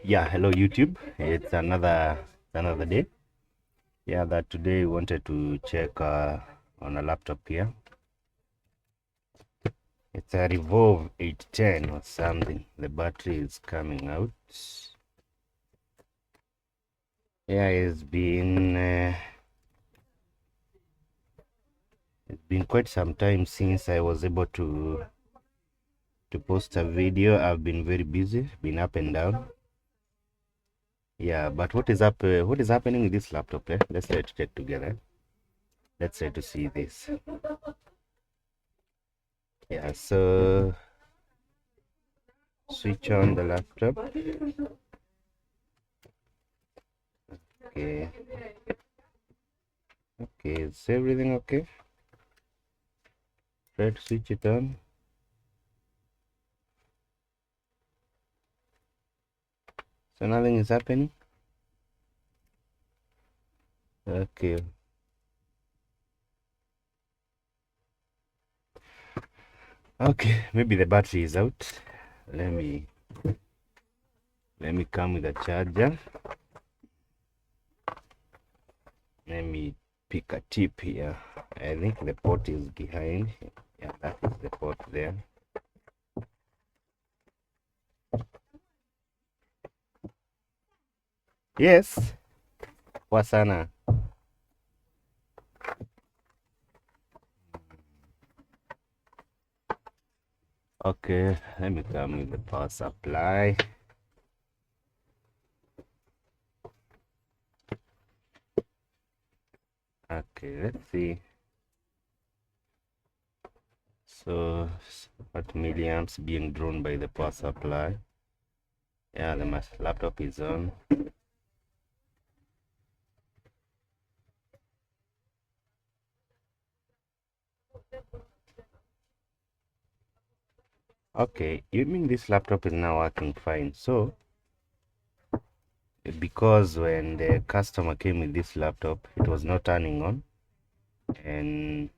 Yeah, hello YouTube. It's another day. Yeah, that today we wanted to check on a laptop here. It's a Revolve 810 or something. The battery is coming out. Yeah, it's been quite some time since I was able to post a video. I've been very busy, been up and down. Yeah, but what is happening with this laptop? Let's try to check together. Let's try to see this. Yeah, so switch on the laptop. Okay, is everything okay? Try to switch it on. So nothing is happening. Okay, maybe the battery is out. Let me come with a charger. Let me pick a tip here. I think the port is behind. Yeah, that is the port there. Yes, wasana. Okay, let me come with the power supply. Okay, let's see. So what milliamps being drawn by the power supply? Yeah, the laptop is on. Okay, you mean this laptop is now working fine? So because when the customer came with this laptop, it was not turning on, and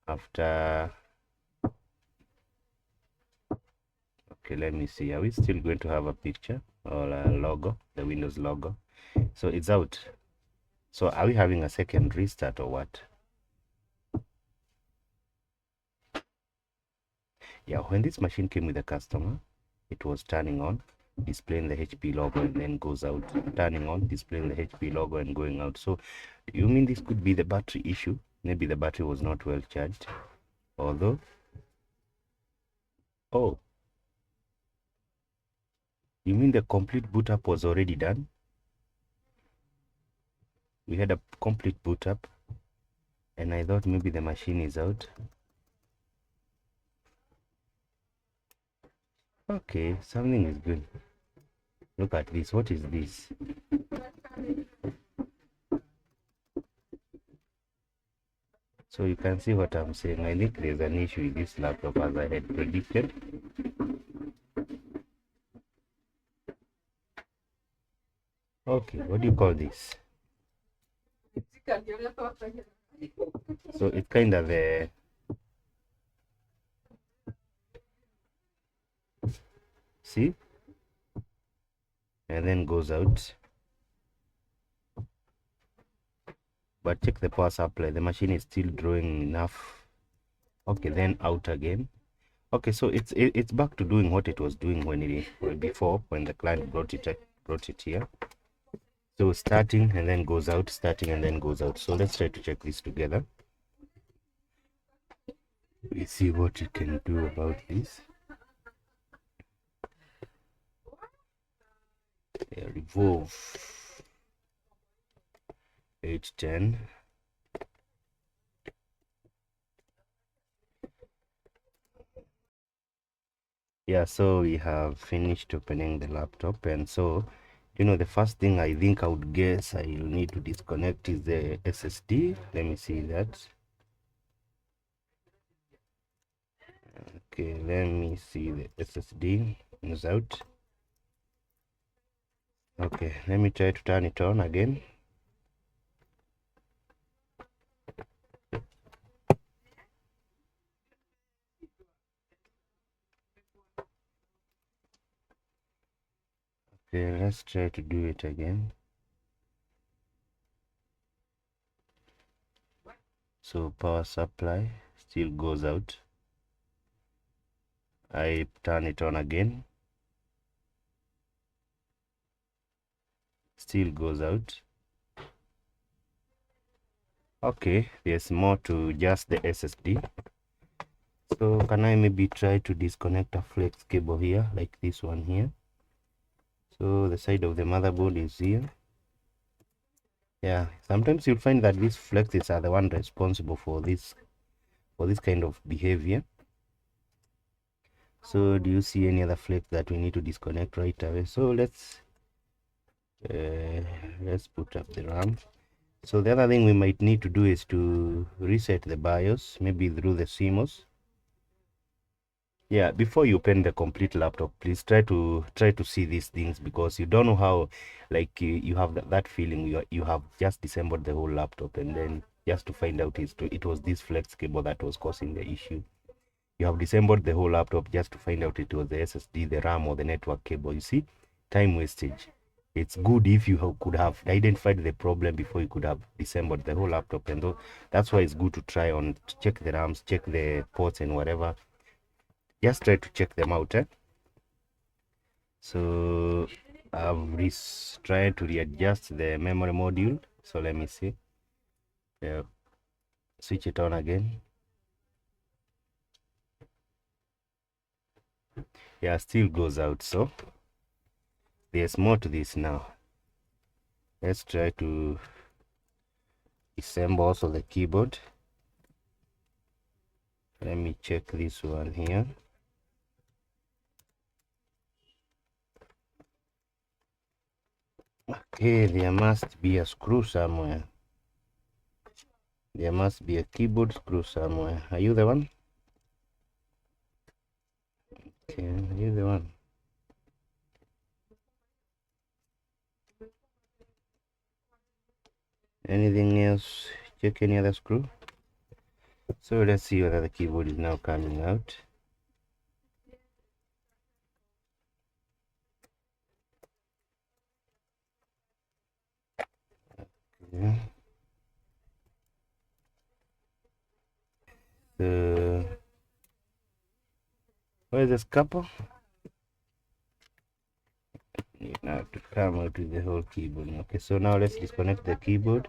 after, okay, let me see, are we still going to have a picture or a logo, the Windows logo? So it's out. So are we having a second restart or what? Yeah, when this machine came with the customer, it was turning on, displaying the HP logo, and then goes out, turning on, displaying the HP logo, and going out. So you mean this could be the battery issue? Maybe the battery was not well charged. Although, oh, you mean the complete boot up was already done? We had a complete boot up, and I thought maybe the machine is out. Okay, something is good. Look at this. What is this? So you can see what I'm saying. I think there's an issue with this laptop as I had predicted. Okay, what do you call this? So it's kind of a, see, and then goes out. But check the power supply, the machine is still drawing enough. Okay, then out again. Okay, so it's back to doing what it was doing before, when the client brought it here. So starting and then goes out, starting and then goes out. So let's try to check this together. We see what you can do about this. Revolve 810. Yeah, so we have finished opening the laptop, and so the first thing I think I would guess I'll need to disconnect is the SSD. Let me see that. Okay, let me see, the SSD is out. Okay, let me try to turn it on again. Okay, let's try to do it again. So power supply still goes out. I turn it on again, still goes out. Okay, there's more to just the SSD. So can I maybe try to disconnect a flex cable here, like this one here? So the side of the motherboard is here. Yeah, sometimes you'll find that these flexes are the one responsible for this kind of behavior. So do you see any other flex that we need to disconnect right away? So let's put up the RAM. So the other thing we might need to do is to reset the BIOS, maybe through the CMOS. Yeah, before you open the complete laptop, please try to see these things, because you don't know how, like you have that feeling you have just disassembled the whole laptop, and then just to find out it was this flex cable that was causing the issue. You have disassembled the whole laptop just to find out it was the SSD, the RAM, or the network cable. You see, time wastage. It's good if you could have identified the problem before you could have disassembled the whole laptop, and that's why it's good to try on check the RAMs, check the ports and whatever. Just try to check them out. So I've tried to readjust the memory module. So let me see. Yeah, switch it on again. Yeah, still goes out. So there's more to this now. Let's try to assemble also the keyboard. Let me check this one here. Okay, there must be a screw somewhere. There must be a keyboard screw somewhere. Are you the one? Okay, are you the one? Anything else? Check any other screw. So let's see whether the keyboard is now coming out. Okay. Where's the scalpel? You have to come out with the whole keyboard. Okay, so now let's disconnect the keyboard.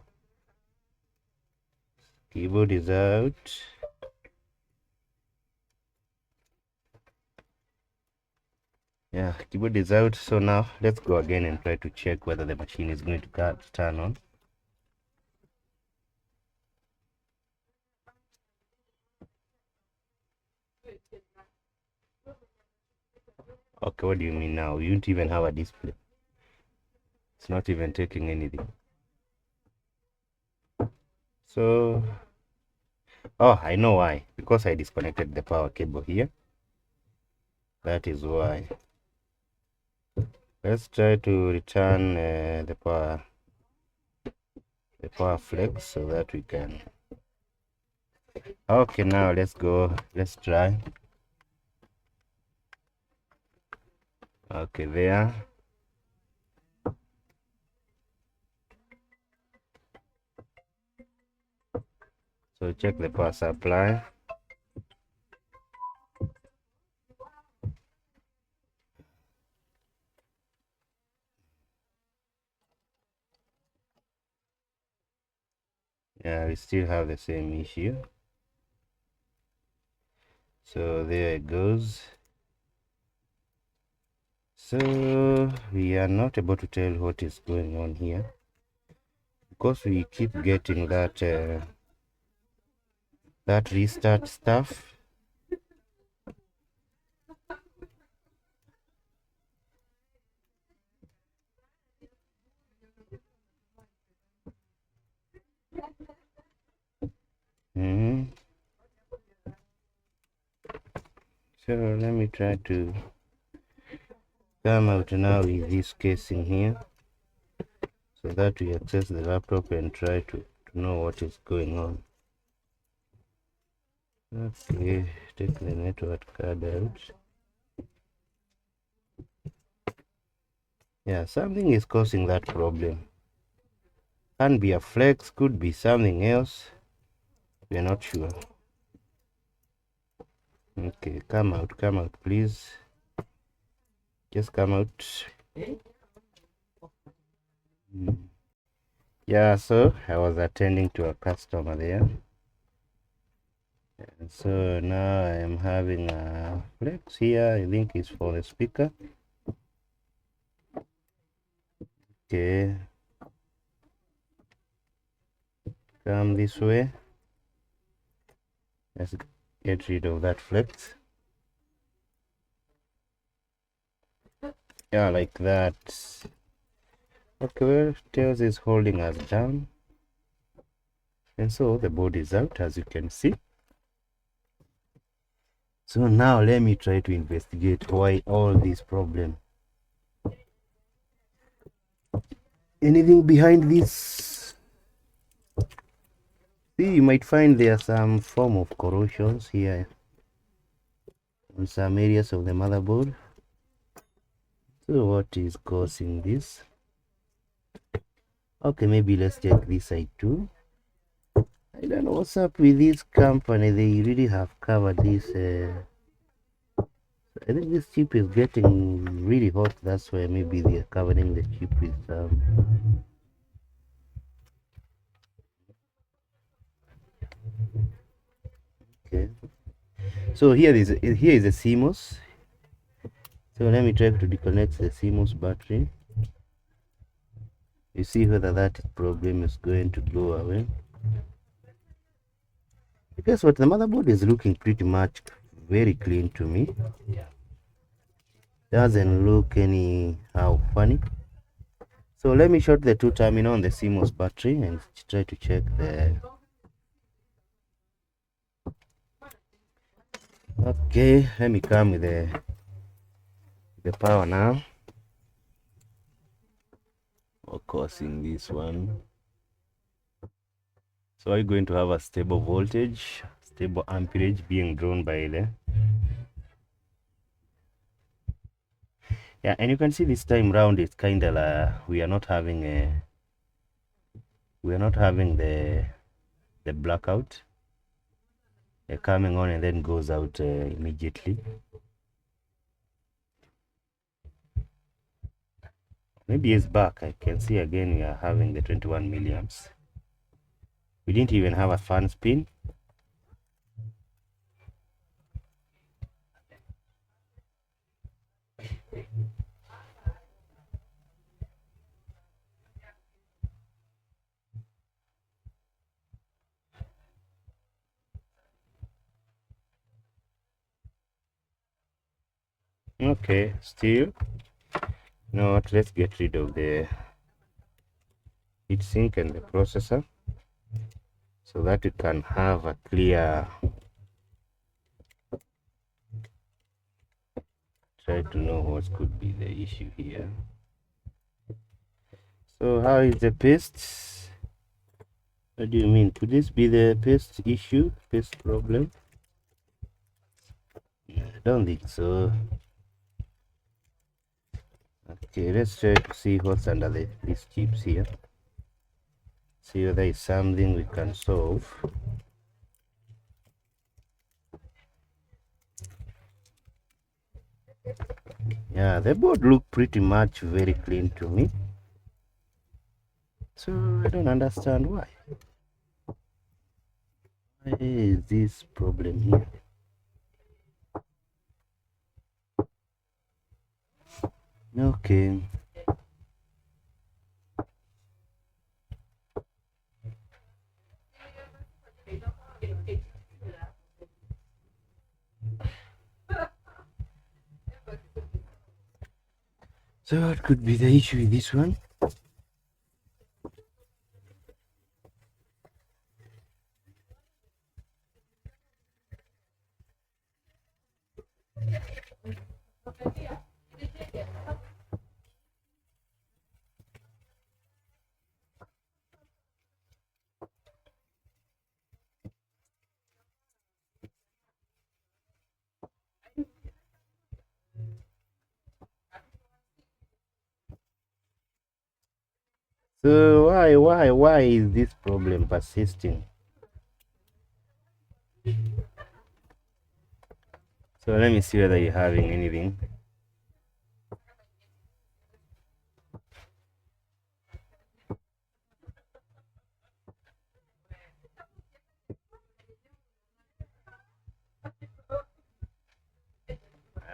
Keyboard is out. Yeah, keyboard is out. So now let's go again and try to check whether the machine is going to turn on. Okay, what do you mean now? You don't even have a display. It's not even taking anything. So, oh, I know why. Because I disconnected the power cable here. That is why. Let's try to return the power flex so that we can. Okay, now let's go. Let's try. Okay, there. So check the power supply. Yeah, we still have the same issue. So there it goes. So we are not able to tell what is going on here, because we keep getting that restart stuff. So let me try to come out now with this casing here, so that we access the laptop and try to know what is going on. Okay, take the network card out. Yeah, something is causing that problem. Can be a flex, could be something else. We're not sure. Okay, come out, please. Just come out. Yeah, so I was attending to a customer there. And so now I am having a flex here. I think it's for the speaker. Okay. Come this way. Let's get rid of that flex. Yeah, like that. Okay, well, tails is holding us down. And so the board is out, as you can see. So now let me try to investigate why all this problem. Anything behind this? See, you might find there some form of corrosions here in some areas of the motherboard. So what is causing this? Okay, maybe let's check this side too. I don't know what's up with this company. They really have covered this. I think this chip is getting really hot. That's why maybe they're covering the chip with some. Okay. So here is a CMOS. So let me try to disconnect the CMOS battery. You see whether that problem is going to go away. Guess what? The motherboard is looking pretty much very clean to me. Doesn't look anyhow funny. So let me short the two terminal on the CMOS battery and try to check the. Okay, let me come with the power now. Of course, in this one. So are you going to have a stable voltage, stable amperage being drawn by the. Yeah, and you can see this time round it's kind of we are not having the blackout. Coming on and then goes out immediately. Maybe it's back. I can see again we are having the 21 milliamps. We didn't even have a fan spin. Okay, still. You know what? Let's get rid of the heatsink and the processor so that it can have a clear. Try to know what could be the issue here. So how is the paste? What do you mean? Could this be the paste issue, paste problem? I don't think so. Okay, let's try to see what's under these chips here. See whether it's something we can solve. Yeah, the board looked pretty much very clean to me. So I don't understand why. Why is this problem here? Okay. So what could be the issue with this one? So why is this problem persisting? So let me see whether you're having anything.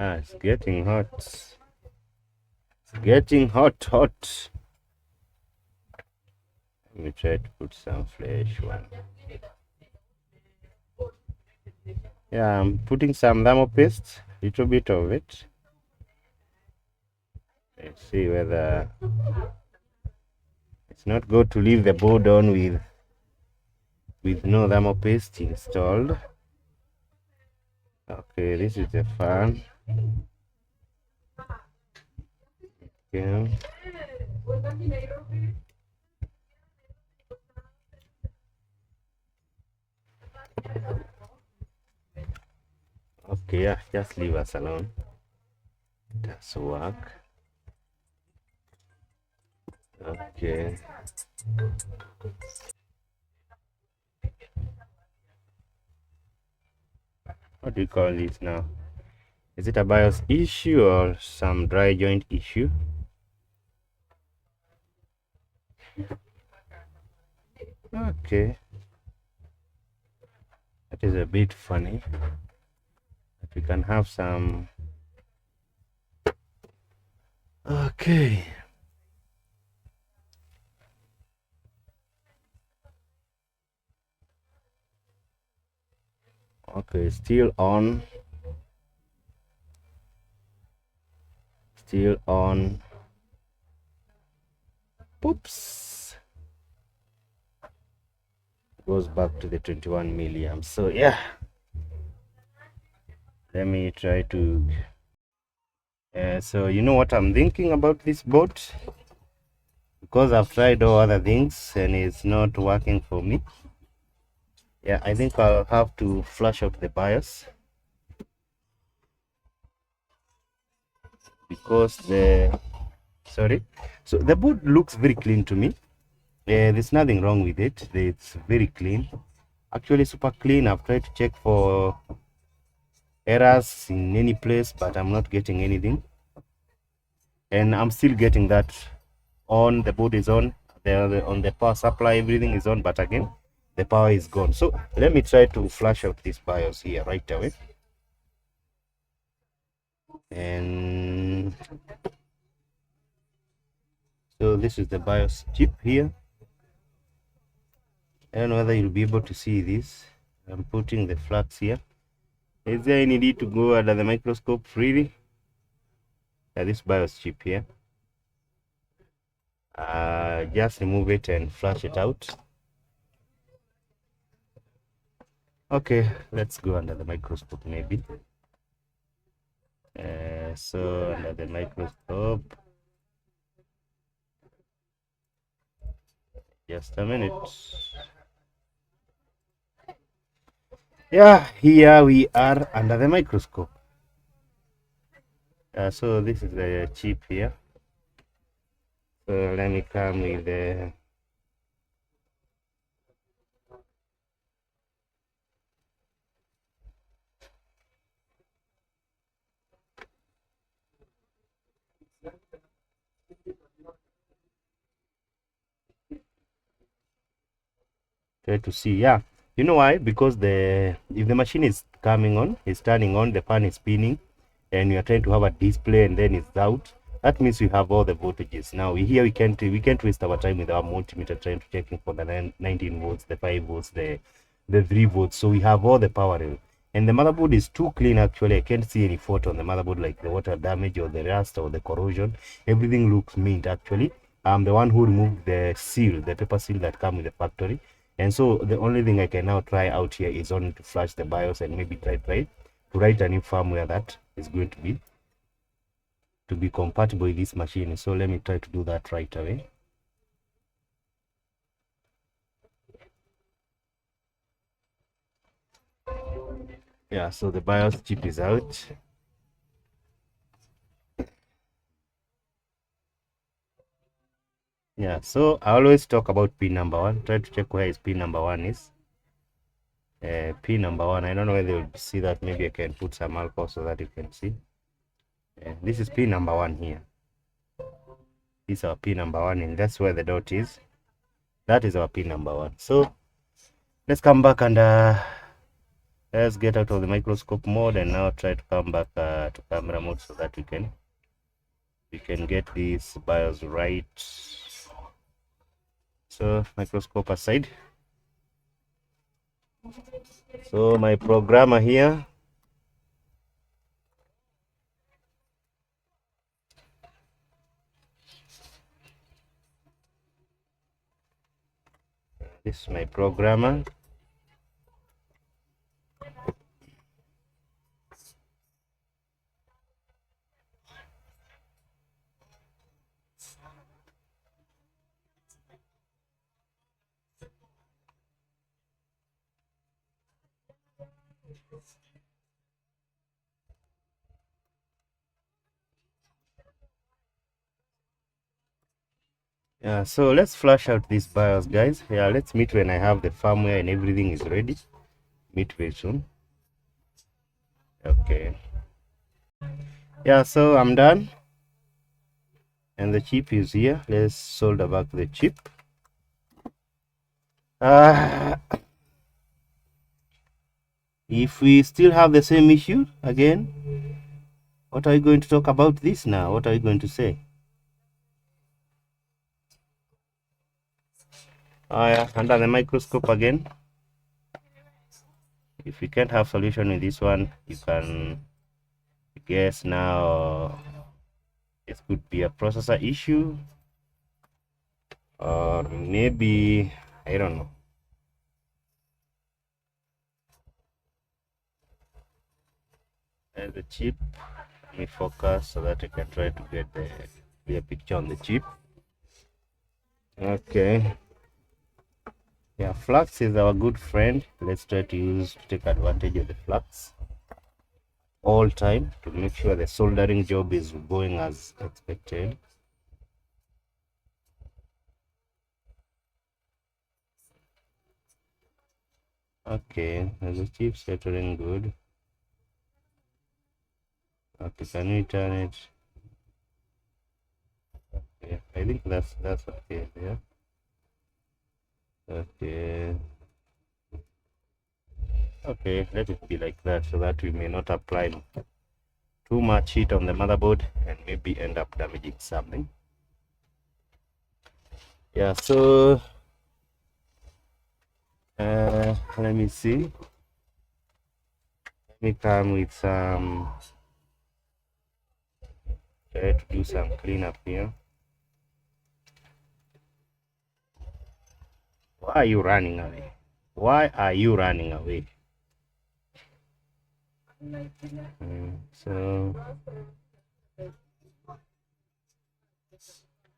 Ah, it's getting hot. It's getting hot. Let me try to put some fresh one. Yeah, I'm putting some thermal paste, little bit of it. Let's see whether it's not good to leave the board on with no thermal paste installed. Okay, this is the fan. Okay. Okay, yeah, just leave us alone. That's work. Okay. What do you call this now? Is it a BIOS issue or some dry joint issue? Okay. That is a bit funny. But we can have some. Okay. Okay, still on. Still on. Oops. Goes back to the 21 milliamps. So yeah. Let me try to. So you know what I'm thinking about this board? Because I've tried all other things and it's not working for me. Yeah, I think I'll have to flush out the BIOS because so the board looks very clean to me. There's nothing wrong with it. It's very clean, actually super clean. I've tried to check for errors in any place, but I'm not getting anything, and I'm still getting that on the board is on on the power supply, everything is on, but again the power is gone. So let me try to flush out this BIOS here right away. And so this is the BIOS chip here. I don't know whether you'll be able to see this. I'm putting the flux here. Is there any need to go under the microscope freely? Yeah, this BIOS chip here. Just remove it and flush it out. Okay, let's go under the microscope maybe. So under the microscope, just a minute. Yeah, here we are under the microscope. So this is the chip here. So let me come with the try to see. Yeah, you know why? Because if the machine is coming on, is turning on, the fan is spinning, and you are trying to have a display and then it's out, that means you have all the voltages. Now here we can't waste our time with our multimeter trying to checking for the 19 volts, the 5 volts, the 3 volts. So we have all the power, and the motherboard is too clean. Actually, I can't see any fault on the motherboard, like the water damage or the rust or the corrosion. Everything looks mint. Actually, I'm the one who removed the seal, the paper seal that come with the factory. And so the only thing I can now try out here is only to flash the BIOS and maybe try to write a new firmware that is going to be compatible with this machine. So let me try to do that right away. Yeah, so the BIOS chip is out. Yeah, so I always talk about pin number one. Try to check where his pin number one is. Pin number one, I don't know whether you'll see that. Maybe I can put some alcohol so that you can see. This is pin number one here. This is our pin number one, and that's where the dot is. That is our pin number one. So let's come back and let's get out of the microscope mode and now try to come back to camera mode so that we can get these BIOS right. So microscope aside. So my programmer here, this is my programmer. Yeah, so let's flash out this BIOS, guys. Yeah, let's meet when I have the firmware and everything is ready. Meet very soon. Okay. Yeah, so I'm done. And the chip is here. Let's solder back the chip. If we still have the same issue again, what are you going to talk about this now? What are you going to say? Yeah, under the microscope again. If you can't have solution with this one, you can guess now it could be a processor issue, or maybe, I don't know. And the chip, let me focus so that I can try to get the clear picture on the chip. Okay. Yeah, flux is our good friend. Let's try to take advantage of the flux all time to make sure the soldering job is going as expected. Okay, the chip settling good. Okay, can we turn it? Okay, I think that's okay there. Okay. Okay, let it be like that so that we may not apply too much heat on the motherboard and maybe end up damaging something. Yeah, so let me see. Let me come with some, try to do some cleanup here. Why are you running away? Why are you running away? So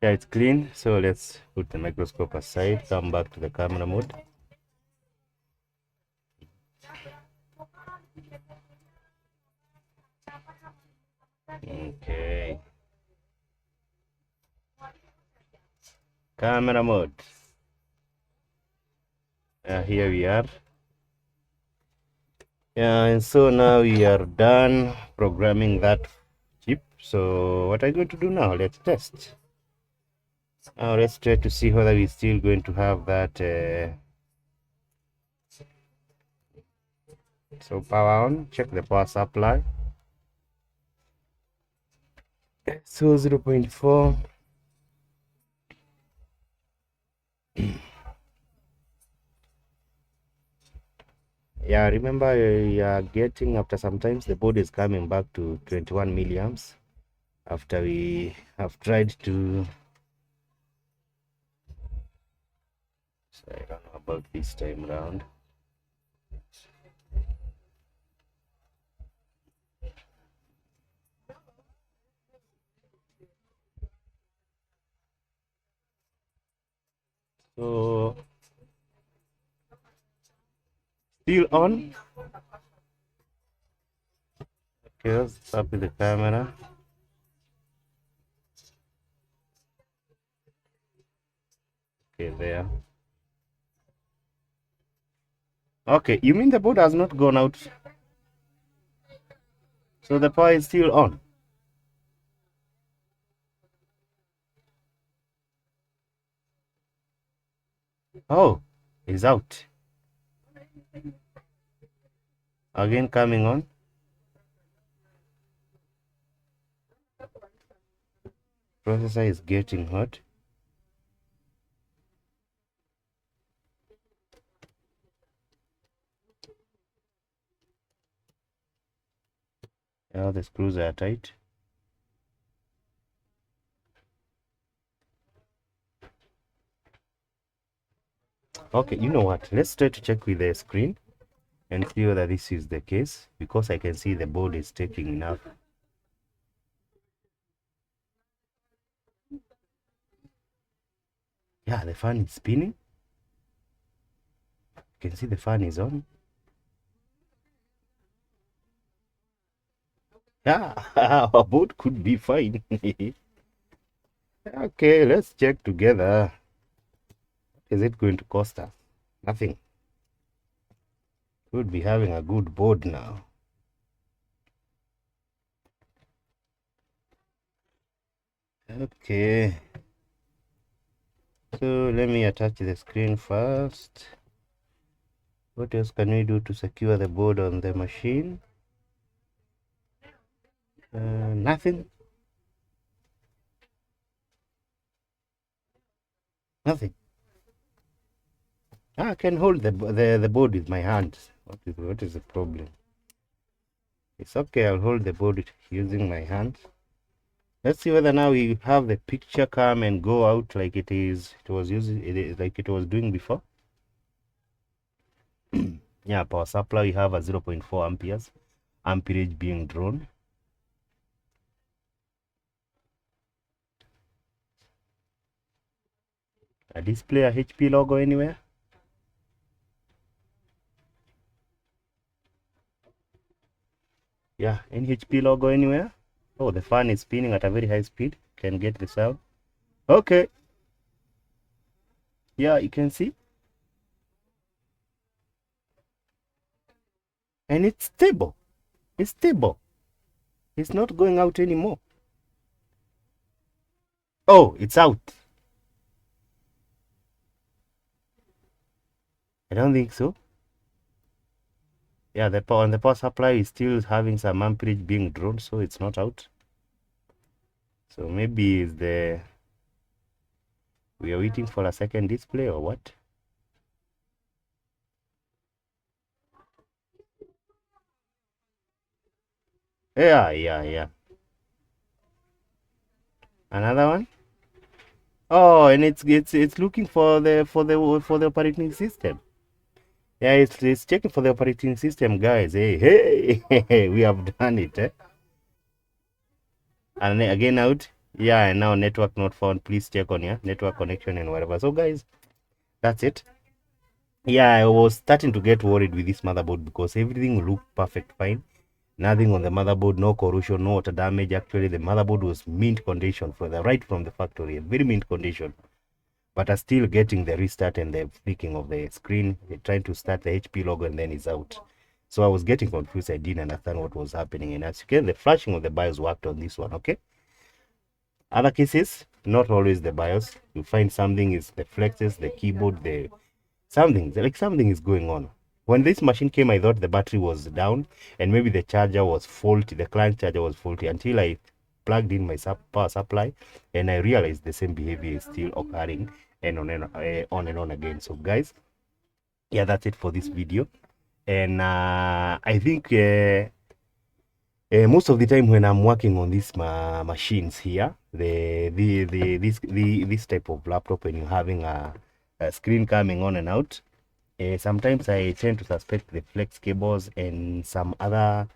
yeah, it's clean. So let's put the microscope aside, come back to the camera mode. Okay. Camera mode. Here we are. Yeah, and so now we are done programming that chip. So what are you going to do now? Let's test. Now let's try to see whether we're still going to have that. So power on, check the power supply. So 0.4. Yeah, remember you are getting, after sometimes the board is coming back to 21 milliamps after we have tried to, so I don't know about this time round. So still on. Okay, let's start with the camera. Okay, there. Okay, you mean the board has not gone out? So the power is still on? Oh, it's out. Again coming on. Processor is getting hot. Now the screws are tight. Okay, you know what? Let's try to check with the screen and see whether this is the case, because I can see the board is taking enough. Yeah, the fan is spinning. You can see the fan is on. Yeah, our board could be fine. Okay, let's check together. What is it going to cost us? Nothing. Could be having a good board now. Okay. So let me attach the screen first. What else can we do to secure the board on the machine? Nothing. Nothing. I can hold the board with my hands. What is the problem? It's okay. I'll hold the board using my hands. Let's see whether now we have the picture come and go out like it was like it was doing before. Yeah, power supply, we have a 0.4 amperes amperage being drawn. A display a HP logo anywhere? Yeah, any HP logo anywhere? Oh, the fan is spinning at a very high speed. Can get the sound. Okay. Yeah, you can see. And it's stable. It's stable. It's not going out anymore. Oh, it's out. I don't think so. Yeah, the power supply is still having some amperage being drawn, so it's not out. So maybe it's we are waiting for a second display or what? Yeah. Another one? Oh, and it's looking for the operating system. Yeah, it's checking for the operating system, guys. Hey, we have done it. And then again out. Yeah, and now network not found. Please check on your network connection and whatever. So, guys, that's it. Yeah, I was starting to get worried with this motherboard because everything looked perfect, fine. Nothing on the motherboard, no corrosion, no water damage. Actually, the motherboard was mint condition right from the factory, very mint condition. But I'm still getting the restart and the flicking of the screen, trying to start the HP logo, and then it's out. So I was getting confused. I didn't understand what was happening. And as you can, the flashing of the BIOS worked on this one, okay? Other cases, not always the BIOS. You find something is the flexes, the keyboard, something is going on. When this machine came, I thought the battery was down and maybe the charger was faulty, the client charger was faulty, until I plugged in my power supply and I realized the same behavior is still occurring and on and on again. So guys, yeah, that's it for this video. And I think most of the time when I'm working on these machines here, this type of laptop, when you're having a screen coming on and out, sometimes I tend to suspect the flex cables and some other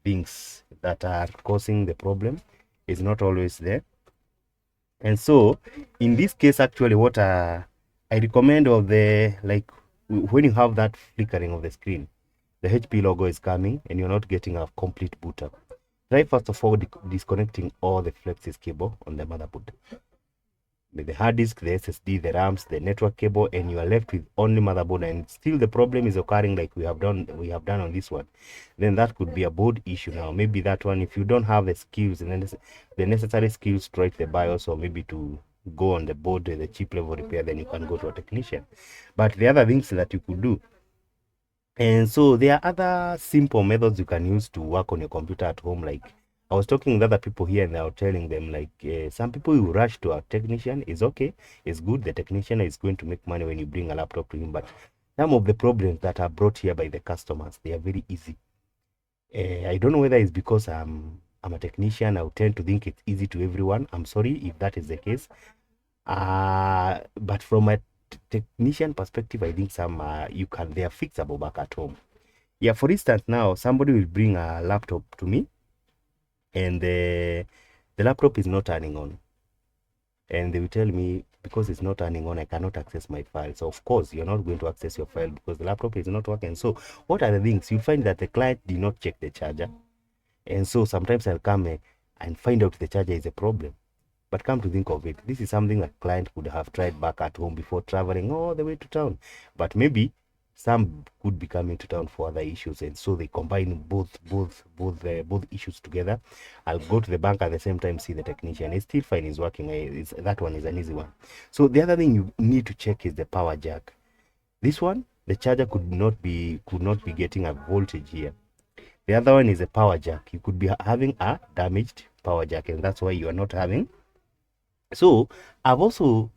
things that are causing the problem is not always there. And so in this case, actually, what I recommend of when you have that flickering of the screen, the HP logo is coming and you're not getting a complete boot up. Try first of all disconnecting all the flexes cable on the motherboard. with the hard disk, the SSD, the RAMs, the network cable, and you are left with only motherboard, and still the problem is occurring like we have done on this one, then that could be a board issue. Now maybe that one, if you don't have the skills and then the necessary skills to write the BIOS, or maybe to go on the board, the chip level repair, then you can go to a technician. But the other things that you could do, and so there are other simple methods you can use to work on your computer at home. Like I was talking with other people here, and they were telling them like some people who rush to a technician is okay, it's good. The technician is going to make money when you bring a laptop to him, but some of the problems that are brought here by the customers, they are very easy. I don't know whether it's because I'm a technician. I tend to think it's easy to everyone. I'm sorry if that is the case. But from a technician perspective, I think some they are fixable back at home. Yeah, for instance, now somebody will bring a laptop to me, and the laptop is not turning on, and they will tell me because it's not turning on, I cannot access my file. So of course you're not going to access your file because the laptop is not working. So what are the things? You find that the client did not check the charger, and so sometimes I'll come and find out the charger is a problem. But come to think of it, this is something that client could have tried back at home before traveling all the way to town. But maybe some could be coming to town for other issues, and so they combine both issues together. I'll go to the bank at the same time, see the technician. It's still fine, it's working. That one is an easy one. So the other thing you need to check is the power jack. This one, the charger could not be getting a voltage here. The other one is a power jack. You could be having a damaged power jack, and that's why you are not having. So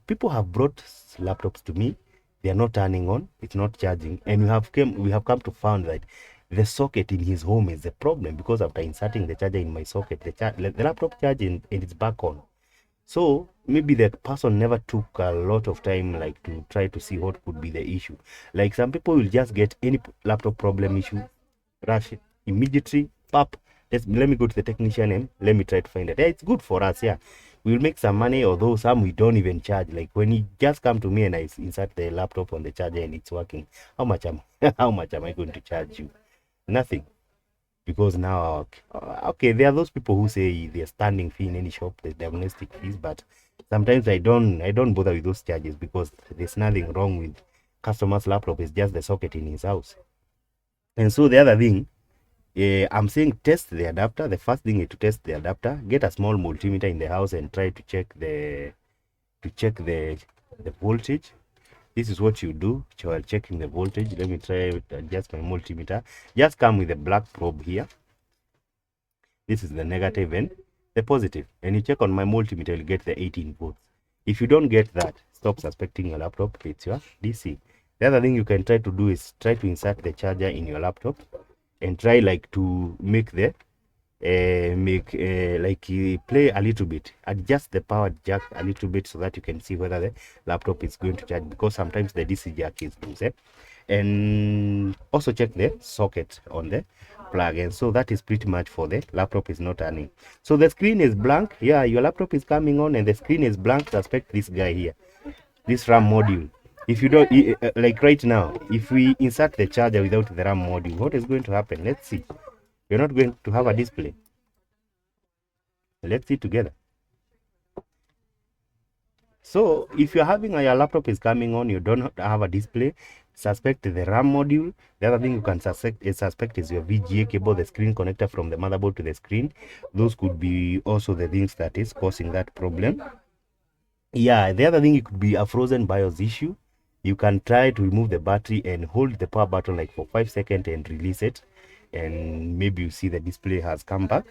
people have brought laptops to me, they are not turning on, it's not charging, and we have come to find that the socket in his home is the problem, because after inserting the charger in my socket, the laptop charging and it's back on. So maybe the person never took a lot of time like to try to see what could be the issue. Like some people will just get any laptop problem issue, rush it immediately, pop. Let me go to the technician and let me try to find it. Yeah, it's good for us, yeah. We'll make some money, although some we don't even charge. Like when you just come to me and I insert the laptop on the charger and it's working, how much am I going to charge you? Nothing. Because now, okay, there are those people who say they're standing fee in any shop, the diagnostic fees, but sometimes I don't bother with those charges, because there's nothing wrong with customer's laptop. It's just the socket in his house. And so the other thing, I'm saying test the adapter. The first thing is to test the adapter. Get a small multimeter in the house and try to check the voltage. This is what you do while checking the voltage. Let me try to adjust my multimeter. Just come with a black probe here. This is the negative and the positive. And you check on my multimeter, you'll get the 18 volts. If you don't get that, stop suspecting your laptop. It's your DC. The other thing you can try to do is try to insert the charger in your laptop and try like to make the play a little bit, adjust the power jack a little bit so that you can see whether the laptop is going to charge, because sometimes the DC jack is loose. And also check the socket on the plug, and so that is pretty much for the laptop is not turning. So the screen is blank. Yeah, your laptop is coming on and the screen is blank. Suspect this guy here, this RAM module. If you don't like right now, if we insert the charger without the RAM module, what is going to happen? Let's see. We're not going to have a display. Let's see together. So if you're having your laptop is coming on, you don't have a display, suspect the RAM module. The other thing you can suspect is your VGA cable, the screen connector from the motherboard to the screen. Those could be also the things that is causing that problem. Yeah, the other thing, it could be a frozen BIOS issue. You can try to remove the battery and hold the power button like for 5 seconds and release it, and maybe you see the display has come back.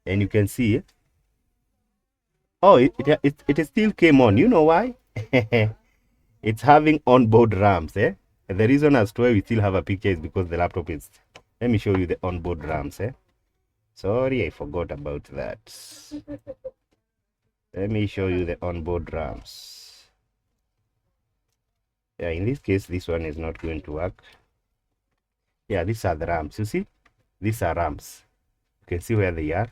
And you can see, oh, it still came on. You know why? It's having onboard RAMs. And the reason as to why we still have a picture is because the laptop is, let me show you the onboard RAMs. Sorry, I forgot about that. Let me show you the onboard RAMs. Yeah, in this case, this one is not going to work. Yeah, these are the RAMs. You see, these are RAMs. You can see where they are,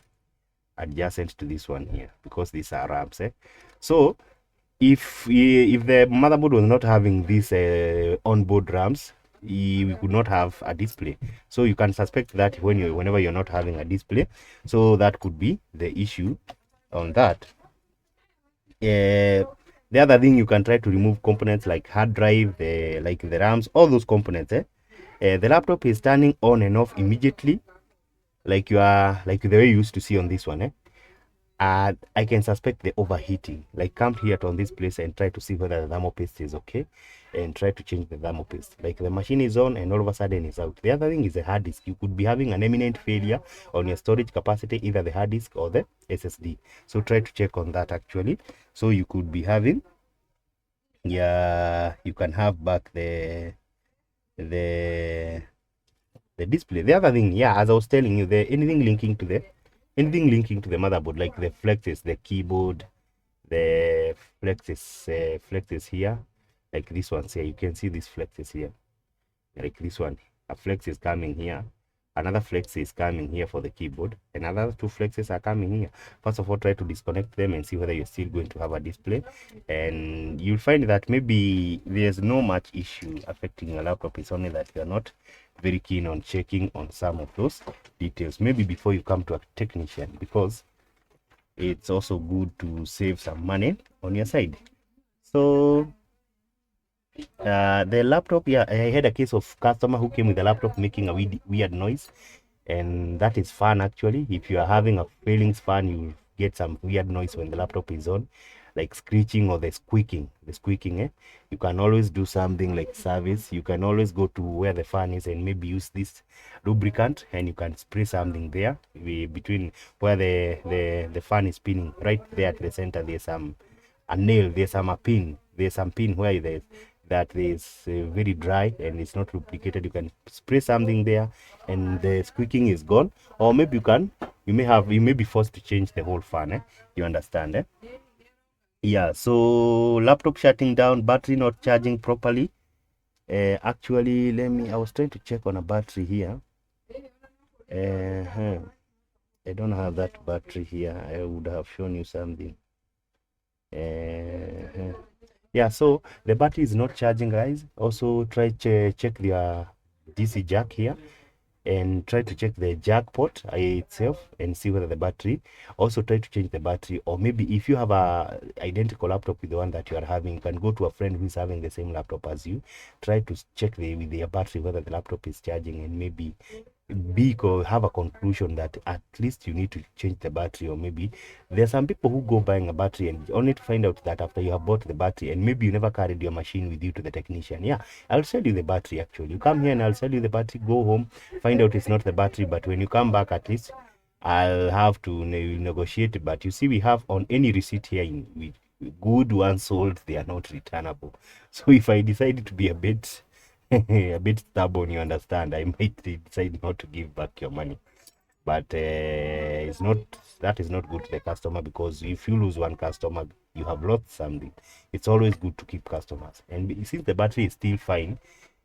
adjacent to this one here, because these are RAMs. So if the motherboard was not having these onboard RAMs, we could not have a display. So you can suspect that whenever you're not having a display, so that could be the issue on that. The other thing, you can try to remove components like hard drive, like the RAMs, all those components. The laptop is turning on and off immediately, like you are like the way you used to see on this one. I can suspect the overheating. Like come here on this place and try to see whether the thermal paste is okay, and try to change the thermal paste. Like the machine is on and all of a sudden it's out. The other thing is the hard disk. You could be having an imminent failure on your storage capacity, either the hard disk or the SSD. So try to check on that actually. So you could be having, yeah, you can have back the the display. The other thing, yeah, as I was telling you, anything linking to the motherboard, like the flexes, the keyboard, the flexes here, like this one here. You can see these flexes here, like this one. A flex is coming here, another flex is coming here for the keyboard, and another two flexes are coming here. First of all, try to disconnect them and see whether you're still going to have a display, and you'll find that maybe there's no much issue affecting your laptop. It's only that you're not very keen on checking on some of those details, maybe before you come to a technician, because it's also good to save some money on your side. So the laptop, yeah, I had a case of customer who came with a laptop making a weird noise, and that is fun actually. If you are having a failings fan, you get some weird noise when the laptop is on, like screeching or the squeaking. You can always do something like service. You can always go to where the fan is and maybe use this lubricant, and you can spray something there between where the fan is spinning. Right there at the center, there's a nail, there's some pin where that is very dry and it's not lubricated. You can spray something there and the squeaking is gone. Or maybe you may be forced to change the whole fan. You understand? Yeah, so laptop shutting down, battery not charging properly. Actually, I was trying to check on a battery here. I don't have that battery here. I would have shown you something. Yeah, so the battery is not charging, guys. Also try check the DC jack here, and try to check the jack port itself and see whether the battery. Also try to change the battery, or maybe if you have a identical laptop with the one that you are having, you can go to a friend who is having the same laptop as you. Try to check with their battery whether the laptop is charging, and maybe have a conclusion that at least you need to change the battery. Or maybe there's some people who go buying a battery and only to find out that after you have bought the battery, and maybe you never carried your machine with you to the technician. Yeah, I'll sell you the battery actually. You come here and I'll sell you the battery, go home, find out it's not the battery, but when you come back, at least I'll have to negotiate. But you see, we have on any receipt here with good ones sold, they are not returnable. So if I decided to be a bit a bit stubborn, you understand, I might decide not to give back your money. But it's not, that is not good to the customer, because if you lose one customer, you have lost something. It's always good to keep customers, and since the battery is still fine,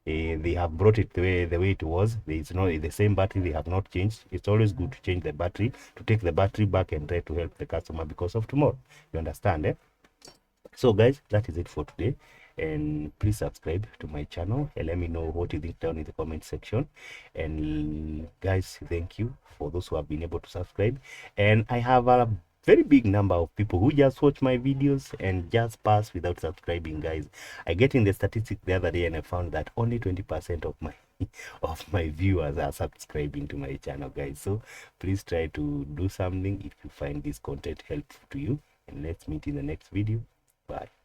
they have brought it the way it was. It's not the same battery, they have not changed. It's always good to change the battery, to take the battery back and try to help the customer because of tomorrow. You understand? So guys, that is it for today, and please subscribe to my channel and let me know what you think down in the comment section. And guys, thank you for those who have been able to subscribe, and I have a very big number of people who just watch my videos and just pass without subscribing. Guys, I get in the statistics the other day and I found that only 20% of my of my viewers are subscribing to my channel, guys. So please try to do something if you find this content helpful to you, and let's meet in the next video. Bye.